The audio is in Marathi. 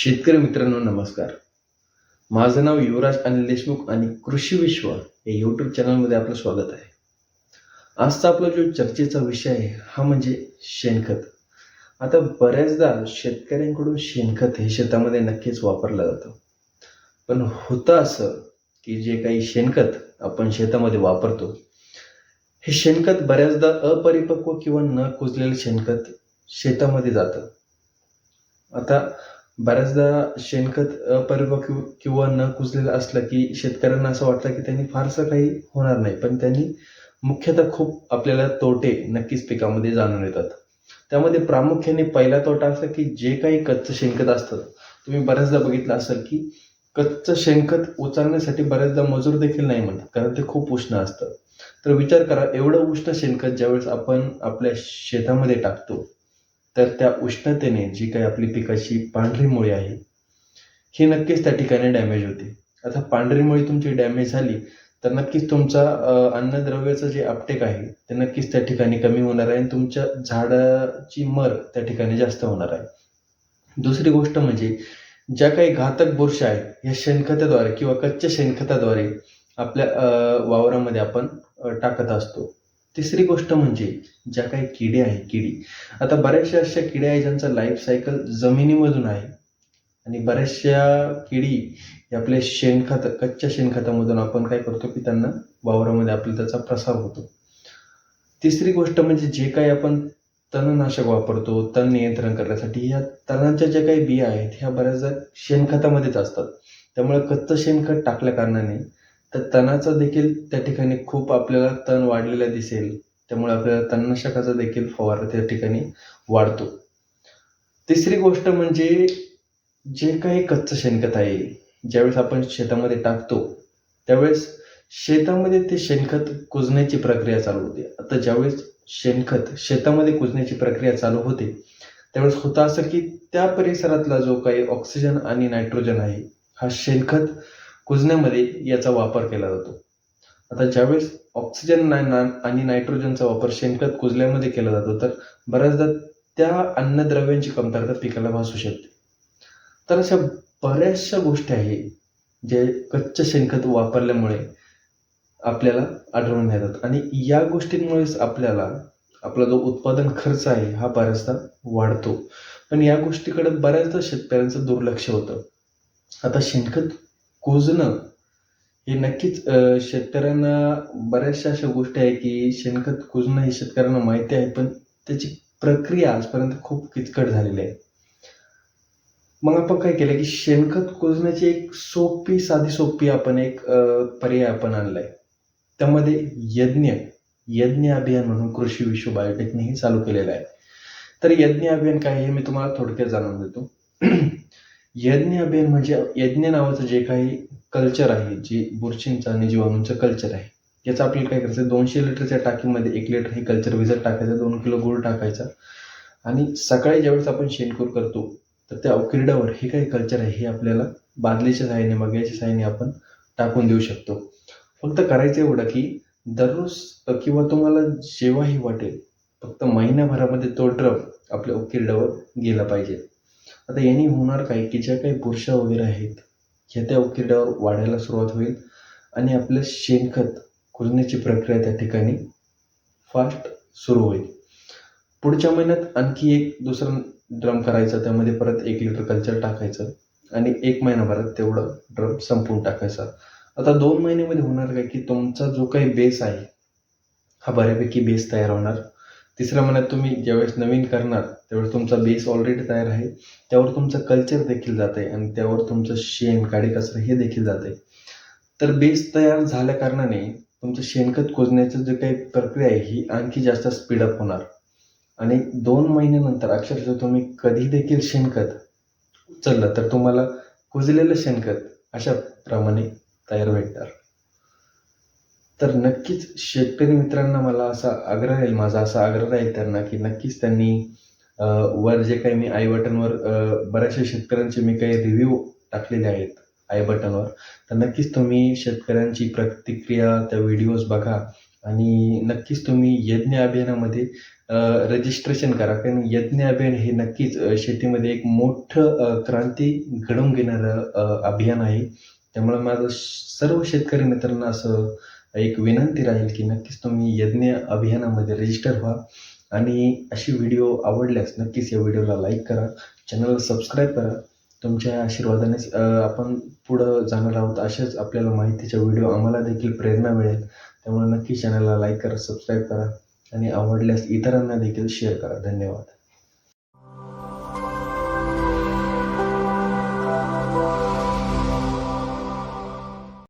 शेतकरी मित्रांनो नमस्कार. माझं नाव युवराज अनिल देशमुख आणि कृषी विश्व या यूट्यूब चॅनलमध्ये आपलं स्वागत आहे. आजचा आपला जो चर्चेचा विषय आहे हा म्हणजे शेणखत. आता बऱ्याचदा शेतकऱ्यांकडून शेणखत हे शेतामध्ये नक्कीच वापरलं जातं. पण होतं असं की जे काही शेणखत आपण शेतामध्ये वापरतो, हे शेणखत बऱ्याचदा अपरिपक्व किंवा न कुजलेलं शेणखत शेतामध्ये जातं. आता बऱ्याचदा शेणखत अपरिपक्व किंवा न कुजलेलं असलं की शेतकऱ्यांना असं वाटतं की त्यांनी फारसं काही होणार नाही, पण त्यांनी मुख्यतः खूप आपल्याला तोटे नक्कीच पिकामध्ये जाणून येतात. त्यामध्ये प्रामुख्याने पहिला तोटा असा की जे काही कच्चं शेणखत असतं, तुम्ही बऱ्याचदा बघितलं असेल की कच्चं शेणखत उचलण्यासाठी बऱ्याचदा मजूर देखील नाही म्हणतात, कारण ते खूप उष्ण असतं. तर विचार करा, एवढं उष्ण शेणखत ज्यावेळेस आपण आपल्या शेतामध्ये टाकतो, तर त्या उष्णतेने जी काही आपली पिकाची पांढरी मुळी आहे, ही नक्कीच त्या ठिकाणी डॅमेज होते. आता पांढरी मुळी तुमची डॅमेज झाली, तर नक्कीच तुमचा अन्नद्रव्याचं जे अपटेक आहे, ते नक्कीच त्या ठिकाणी कमी होणार आहे आणि तुमच्या झाडाची मर त्या ठिकाणी जास्त होणार आहे. दुसरी गोष्ट म्हणजे ज्या काही घातक बुरशी आहेत, या शेणखताद्वारे किंवा कच्च्या शेणखताद्वारे आपल्या वावरामध्ये आपण टाकत असतो. तिसरी गोष्ट म्हणजे ज्या काही किडी आहे, आता बऱ्याचशा अशा किड्या आहेत ज्यांचं लाईफ सायकल जमिनीमधून आहे आणि बऱ्याचशा किडी हे आपल्या कच्च्या शेणखतामधून आपण काय करतो की त्यांना वावरामध्ये आपल्या त्याचा प्रसार होतो. तिसरी गोष्ट म्हणजे जे काही आपण तणनाशक वापरतो, तण नियंत्रण करण्यासाठी, ह्या तणांच्या ज्या काही बिया आहेत ह्या बऱ्याचदा शेणखतामध्येच असतात. त्यामुळे कच्चं शेणखत टाकल्या कारणाने त्या तणाचा देखील त्या ठिकाणी खूप आपल्याला तण वाढलेला दिसेल. त्यामुळे आपल्याला तणनाशकाचा देखील फवारा त्या ठिकाणी वाढतो. तिसरी गोष्ट म्हणजे जे काही कच्चं शेणखत आहे, ज्यावेळेस आपण शेतामध्ये टाकतो, त्यावेळेस शेतामध्ये ते शेणखत कुजण्याची प्रक्रिया चालू होते. आता ज्यावेळेस शेणखत शेतामध्ये कुजण्याची प्रक्रिया चालू होते, त्यावेळेस होतं असं की त्या परिसरातला जो काही ऑक्सिजन आणि नायट्रोजन आहे, हा शेणखत कुजण्यामध्ये याचा वापर केला जातो. आता ज्यावेळेस ऑक्सिजन आणि नायट्रोजनचा वापर शेणखत कुजल्यामध्ये केला जातो, तर बऱ्याचदा त्या अन्नद्रव्यांची कमतरता पिकाला भासू शकते. तर अशा बऱ्याचशा गोष्टी आहेत, जे कच्चं शेणखत वापरल्यामुळे आपल्याला आढळून येतात आणि या गोष्टींमुळेच आपला जो उत्पादन खर्च आहे हा बऱ्याचदा वाढतो. पण या गोष्टीकडे बऱ्याचदा शेतकऱ्यांचं दुर्लक्ष होतं. आता शेणखत कुजणं हे नक्कीच शेतकऱ्यांना बऱ्याचशा अशा गोष्टी आहे की शेणखत कुजणं हे शेतकऱ्यांना माहिती आहे, पण त्याची प्रक्रिया आजपर्यंत खूप किचकट झालेली आहे. मग आपण काय केलं की शेणखत कुजण्याची एक साधी सोपी आपण एक पर्याय आपण आणलाय. त्यामध्ये यज्ञ यज्ञ अभियान म्हणून कृषी विश्व बायोटेकने हे चालू केलेलं आहे. तर यज्ञ अभियान काय हे मी तुम्हाला थोडक्यात जाणून देतो. यज्ञ अभियान म्हणजे यज्ञ नावाचं जे काही कल्चर आहे, जे बुरशींचं आणि जीवाणूंचं कल्चर आहे, याचं आपल्याला काय करायचं, 200 लिटरच्या टाकीमध्ये 1 लिटर हे कल्चर भिजत टाकायचं, 2 किलो गूळ टाकायचा आणि सकाळी ज्यावेळेस आपण शेणखूर करतो, तर त्या उकिरड्यावर हे काही कल्चर आहे हे आपल्याला बादलीच्या सहाय्याने, मग्याच्या सहाय्याने आपण टाकून देऊ शकतो. फक्त करायचं एवढं की दररोज किंवा तुम्हाला जेव्हाही वाटेल, फक्त महिन्याभरामध्ये तो ड्रम आपल्या उकिरड्यावर गेला पाहिजे. आता याने होणार काय की ज्या काही बुरशा वगैरे आहेत, ह्या त्या उकिरड्यावर वाढायला सुरुवात होईल आणि आपलं शेणखत कुजण्याची प्रक्रिया त्या ठिकाणी फास्ट सुरू होईल. पुढच्या महिन्यात आणखी एक दुसरा ड्रम करायचा, त्यामध्ये परत 1 लिटर कल्चर टाकायचं आणि 1 महिनाभरात तेवढं ड्रम संपवून टाकायचा. आता 2 महिन्यामध्ये होणार काय की तुमचा जो काही बेस आहे हा बऱ्यापैकी बेस तयार होणार. तिसऱ्या महिन्यात तुम्ही ज्यावेळेस नवीन करणार, त्यावेळेस तुमचा बेस ऑलरेडी तयार आहे, त्यावर तुमचं कल्चर देखील जात आहे आणि त्यावर तुमचं शेण, काडीकचरा हे देखील जात आहे. तर बेस तयार झाल्या कारणाने तुमचं शेणखत कुजण्याचं जे काही प्रक्रिया आहे ही आणखी जास्त स्पीडअप होणार आणि 2 महिन्यानंतर अक्षरशः तुम्ही कधी देखील शेणखत उचललं तर तुम्हाला कुजलेलं शेणखत अशा प्रमाणे तयार भेटणार. तर नक्कीच शेतकरी मित्रांना माझा असा आग्रह राहील त्यांना की नक्कीच त्यांनी वर जे काही मी आय बटनवर बऱ्याचशा शेतकऱ्यांचे मी काही रिव्ह्यू टाकलेले आहेत आय बटनवर, तर नक्कीच तुम्ही शेतकऱ्यांची प्रतिक्रिया, त्या व्हिडिओज बघा आणि नक्कीच तुम्ही यज्ञ अभियानामध्ये रजिस्ट्रेशन करा, कारण यज्ञ अभियान हे नक्कीच शेतीमध्ये एक मोठं क्रांती घडवून घेणारं अभियान आहे. त्यामुळे माझं सर्व शेतकरी मित्रांना असं एक विनंती राहील, की नक्कीच तुम्ही यज्ञ अभियानामध्ये रजिस्टर व्हा आणि अशी व्हिडिओ आवडल्यास नक्कीच या व्हिडिओला लाईक करा, चॅनलला सबस्क्राईब करा. तुमच्या आशीर्वादानेच आपण पुढं जाणार आहोत. अशाच आपल्याला माहितीच्या व्हिडिओ आम्हाला देखील प्रेरणा मिळेल. त्यामुळे नक्की चॅनलला लाईक करा, सबस्क्राईब करा आणि आवडल्यास इतरांना देखील शेअर करा. धन्यवाद.